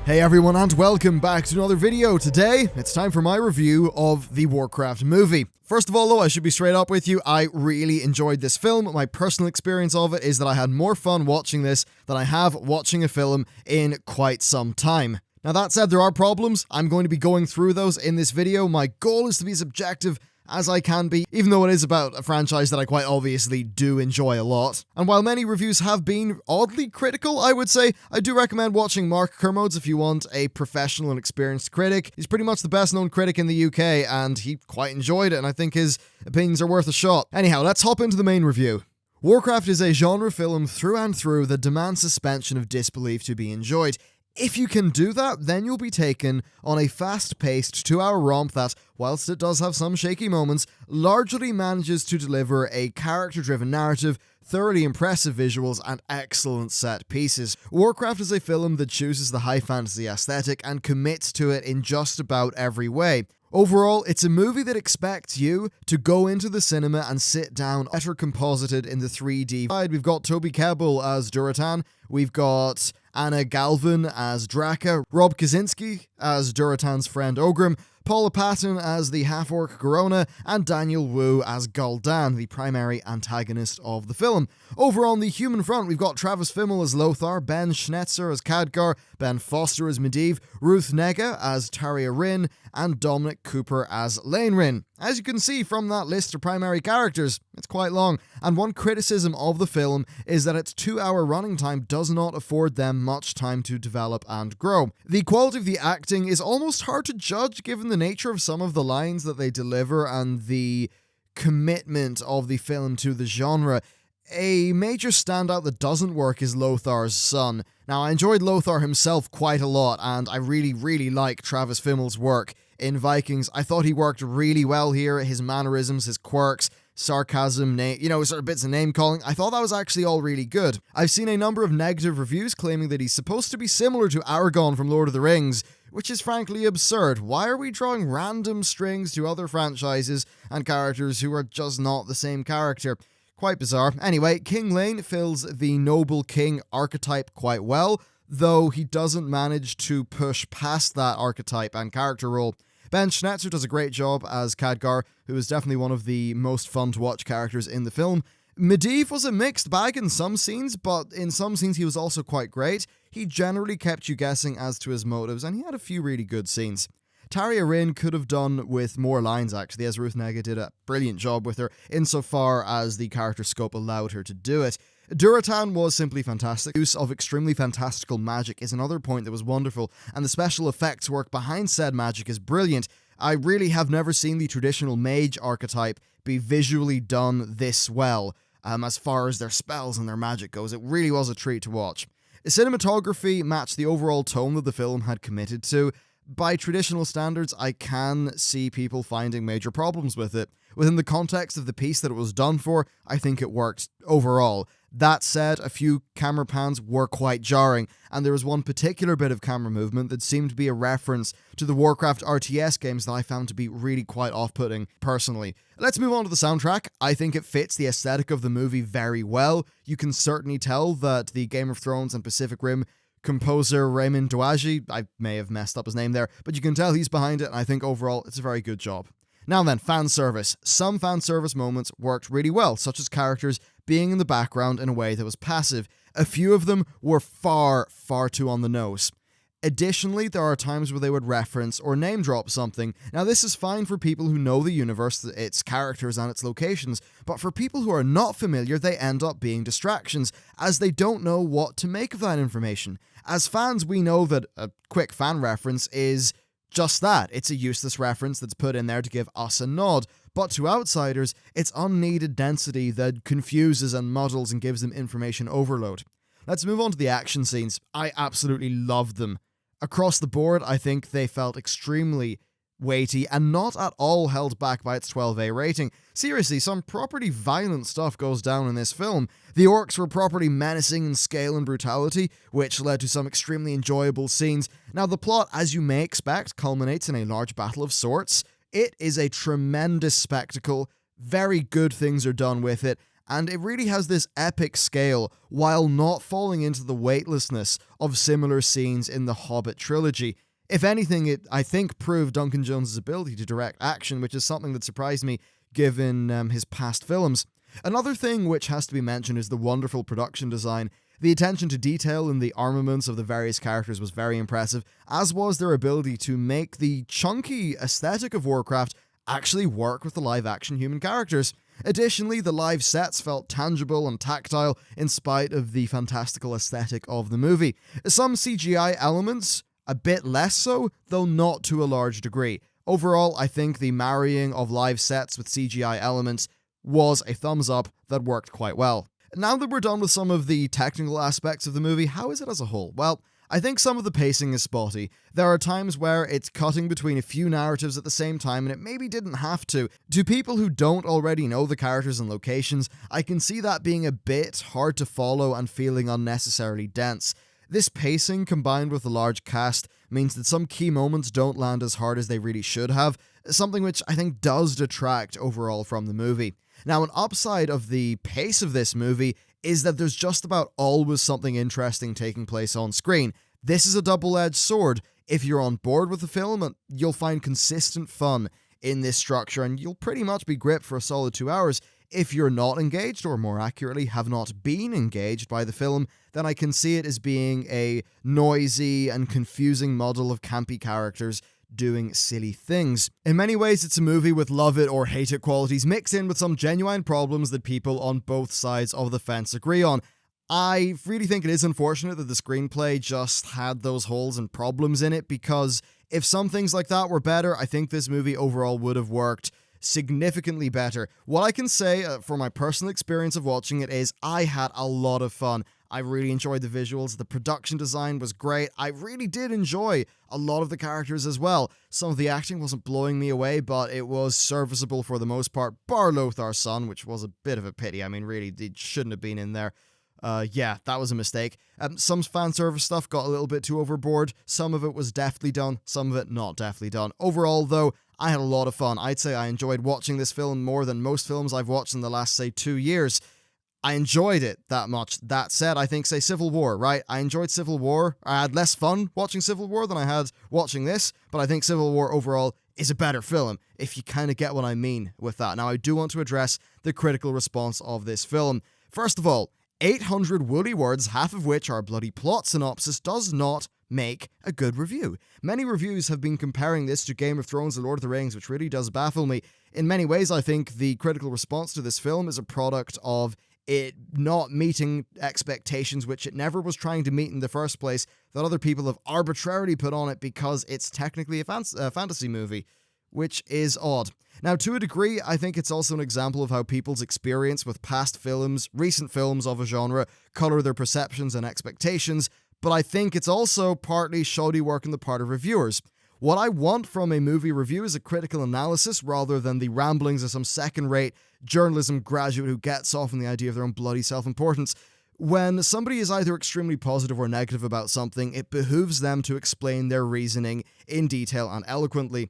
Hey everyone, and welcome back to another video. Today, it's time for my review of the Warcraft movie. First of all though, I should be straight up with you, I really enjoyed this film. My personal experience of it is that I had more fun watching this than I have watching a film in quite some time. Now that said, there are problems. I'm going to be going through those in this video. My goal is to be as objective as I can be, even though it is about a franchise that I quite obviously do enjoy a lot. And while many reviews have been oddly critical, I would say, I do recommend watching Mark Kermode's if you want a professional and experienced critic. He's pretty much the best known critic in the UK, and he quite enjoyed it, and I think his opinions are worth a shot. Anyhow, let's hop into the main review. Warcraft is a genre film through and through that demands suspension of disbelief to be enjoyed. If you can do that, then you'll be taken on a fast-paced 2-hour romp that, whilst it does have some shaky moments, largely manages to deliver a character-driven narrative, thoroughly impressive visuals, and excellent set pieces. Warcraft is a film that chooses the high fantasy aesthetic and commits to it in just about every way. Overall, it's a movie that expects you to go into the cinema and sit down, better composited in the 3D. We've got Toby Kebbell as Durotan, we've got Anna Galvin as Draka, Rob Kaczynski as Durotan's friend Ogrim, Paula Patton as the half-orc Garona, and Daniel Wu as Gul'dan, the primary antagonist of the film. Over on the human front, we've got Travis Fimmel as Lothar, Ben Schnetzer as Khadgar, Ben Foster as Medivh, Ruth Negga as Taria Rin, and Dominic Cooper as Lane Rin. As you can see from that list of primary characters, it's quite long, and one criticism of the film is that its 2-hour running time does not afford them much time to develop and grow. The quality of the acting is almost hard to judge given the nature of some of the lines that they deliver and the commitment of the film to the genre. A major standout that doesn't work is Lothar's son. Now, I enjoyed Lothar himself quite a lot, and I really like Travis Fimmel's work in Vikings. I thought he worked really well here. His mannerisms, his quirks, sarcasm, sort of bits of name calling. I thought that was actually all really good. I've seen a number of negative reviews claiming that he's supposed to be similar to Aragorn from Lord of the Rings, which is frankly absurd. Why are we drawing random strings to other franchises and characters who are just not the same character? Quite bizarre. Anyway, King Lane fills the noble king archetype quite well, though he doesn't manage to push past that archetype and character role. Ben Schnetzer does a great job as Khadgar, who is definitely one of the most fun to watch characters in the film. Medivh was a mixed bag in some scenes, but in some scenes he was also quite great. He generally kept you guessing as to his motives, and he had a few really good scenes. Taria Rin could have done with more lines, actually, as Ruth Negga did a brilliant job with her, insofar as the character scope allowed her to do it. Durotan was simply fantastic. Use of extremely fantastical magic is another point that was wonderful, and the special effects work behind said magic is brilliant. I really have never seen the traditional mage archetype be visually done this well, as far as their spells and their magic goes. It really was a treat to watch. The cinematography matched the overall tone that the film had committed to. By traditional standards, I can see people finding major problems with it. Within the context of the piece that it was done for, I think it worked overall. That said, a few camera pans were quite jarring, and there was one particular bit of camera movement that seemed to be a reference to the Warcraft RTS games that I found to be really quite off-putting, personally. Let's move on to the soundtrack. I think it fits the aesthetic of the movie very well. You can certainly tell that the Game of Thrones and Pacific Rim composer Raymond Douagi, I may have messed up his name there, but you can tell he's behind it, and I think overall it's a very good job. Now then, fan service. Some fan service moments worked really well, such as characters being in the background in a way that was passive. A few of them were far too on the nose. Additionally, there are times where they would reference or name drop something. Now this is fine for people who know the universe, its characters and its locations, but for people who are not familiar, they end up being distractions, as they don't know what to make of that information. As fans, we know that a quick fan reference is just that. It's a useless reference that's put in there to give us a nod. But to outsiders, it's unneeded density that confuses and muddles and gives them information overload. Let's move on to the action scenes. I absolutely loved them. Across the board, I think they felt extremely weighty and not at all held back by its 12A rating. Seriously, some properly violent stuff goes down in this film. The orcs were properly menacing in scale and brutality, which led to some extremely enjoyable scenes. Now, the plot, as you may expect, culminates in a large battle of sorts. It is a tremendous spectacle. Very good things are done with it, and it really has this epic scale while not falling into the weightlessness of similar scenes in the Hobbit trilogy. If anything, it, I think, proved Duncan Jones's ability to direct action, which is something that surprised me given his past films. Another thing which has to be mentioned is the wonderful production design. The attention to detail in the armaments of the various characters was very impressive, as was their ability to make the chunky aesthetic of Warcraft actually work with the live-action human characters. Additionally, the live sets felt tangible and tactile in spite of the fantastical aesthetic of the movie. Some CGI elements, a bit less so, though not to a large degree. Overall, I think the marrying of live sets with CGI elements was a thumbs up that worked quite well. Now that we're done with some of the technical aspects of the movie, how is it as a whole? Well, I think some of the pacing is spotty. There are times where it's cutting between a few narratives at the same time, and it maybe didn't have to. To people who don't already know the characters and locations, I can see that being a bit hard to follow and feeling unnecessarily dense. This pacing, combined with the large cast, means that some key moments don't land as hard as they really should have, something which I think does detract overall from the movie. Now, an upside of the pace of this movie is that there's just about always something interesting taking place on screen. This is a double-edged sword. If you're on board with the film, you'll find consistent fun in this structure, and you'll pretty much be gripped for a solid 2 hours. If you're not engaged, or more accurately, have not been engaged by the film, then I can see it as being a noisy and confusing muddle of campy characters doing silly things. In many ways, it's a movie with love it or hate it qualities mixed in with some genuine problems that people on both sides of the fence agree on. I really think it is unfortunate that the screenplay just had those holes and problems in it, because if some things like that were better, I think this movie overall would have worked significantly better. What I can say from my personal experience of watching it is I had a lot of fun. I really enjoyed the visuals. The production design was great. I really did enjoy a lot of the characters as well. Some of the acting wasn't blowing me away, but it was serviceable for the most part, bar Lothar's son, which was a bit of a pity. I mean, really, it shouldn't have been in there. Yeah, that was a mistake. Some fan service stuff got a little bit too overboard. Some of it was deftly done, some of it not deftly done. Overall, though, I had a lot of fun. I'd say I enjoyed watching this film more than most films I've watched in the last, say, 2 years. I enjoyed it that much. That said, I think, say, Civil War, right? I enjoyed Civil War. I had less fun watching Civil War than I had watching this, but I think Civil War overall is a better film, if you kind of get what I mean with that. Now, I do want to address the critical response of this film. First of all, 800 woolly words, half of which are bloody plot synopsis, does not make a good review. Many reviews have been comparing this to Game of Thrones and Lord of the Rings, which really does baffle me. In many ways, I think the critical response to this film is a product of it not meeting expectations which it never was trying to meet in the first place, that other people have arbitrarily put on it because it's technically a fantasy movie, which is odd. Now, to a degree, I think it's also an example of how people's experience with past films, recent films of a genre, color their perceptions and expectations, but I think it's also partly shoddy work on the part of reviewers. What I want from a movie review is a critical analysis rather than the ramblings of some second-rate journalism graduate who gets off on the idea of their own bloody self-importance. When somebody is either extremely positive or negative about something, it behooves them to explain their reasoning in detail and eloquently.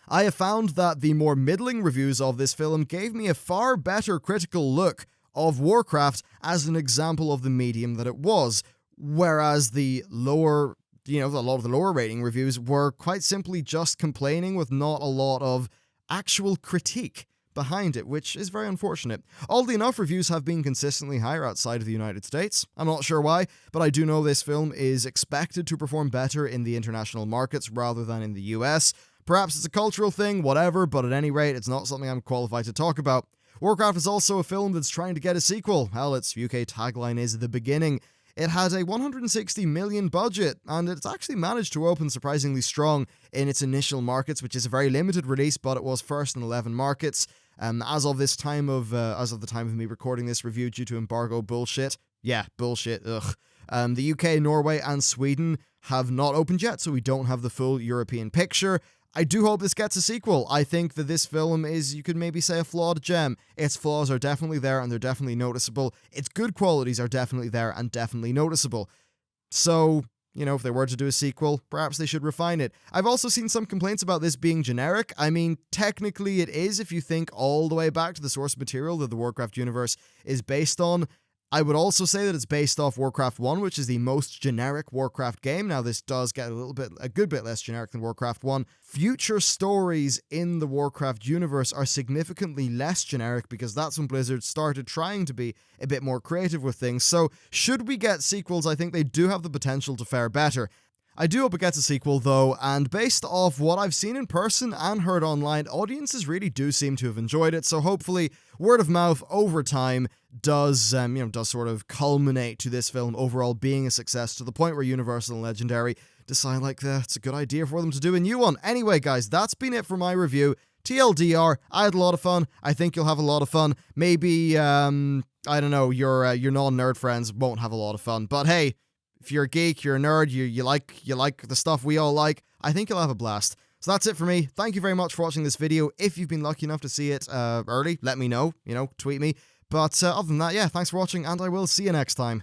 I have found that the more middling reviews of this film gave me a far better critical look of Warcraft as an example of the medium that it was, whereas a lot of the lower rating reviews were quite simply just complaining with not a lot of actual critique behind it, which is very unfortunate. Oddly enough, reviews have been consistently higher outside of the United States. I'm not sure why, but I do know this film is expected to perform better in the international markets rather than in the US. Perhaps it's a cultural thing, whatever, but at any rate, it's not something I'm qualified to talk about. Warcraft is also a film that's trying to get a sequel. Hell, its UK tagline is The Beginning. It had a $160 million budget, and it's actually managed to open surprisingly strong in its initial markets, which is a very limited release, but it was first in 11 markets. As of the time of me recording this review due to embargo bullshit. Yeah, bullshit, ugh. The UK, Norway, and Sweden have not opened yet, so we don't have the full European picture. I do hope this gets a sequel. I think that this film is, you could maybe say, a flawed gem. Its flaws are definitely there, and they're definitely noticeable. Its good qualities are definitely there and definitely noticeable. So, if they were to do a sequel, perhaps they should refine it. I've also seen some complaints about this being generic. I mean, technically it is if you think all the way back to the source material that the Warcraft universe is based on. I would also say that it's based off Warcraft 1, which is the most generic Warcraft game. Now, this does get a good bit less generic than Warcraft 1. Future stories in the Warcraft universe are significantly less generic because that's when Blizzard started trying to be a bit more creative with things. So, should we get sequels, I think they do have the potential to fare better. I do hope it gets a sequel though, and based off what I've seen in person and heard online, audiences really do seem to have enjoyed it, so hopefully word of mouth over time does sort of culminate to this film overall being a success to the point where Universal and Legendary decide it's a good idea for them to do a new one. Anyway guys, that's been it for my review. TLDR, I had a lot of fun. I think you'll have a lot of fun. Maybe, I don't know, your non-nerd friends won't have a lot of fun, but hey, if you're a geek, you're a nerd, you like the stuff we all like, I think you'll have a blast. So that's it for me. Thank you very much for watching this video. If you've been lucky enough to see it early, let me know, tweet me. But other than that, yeah, thanks for watching, and I will see you next time.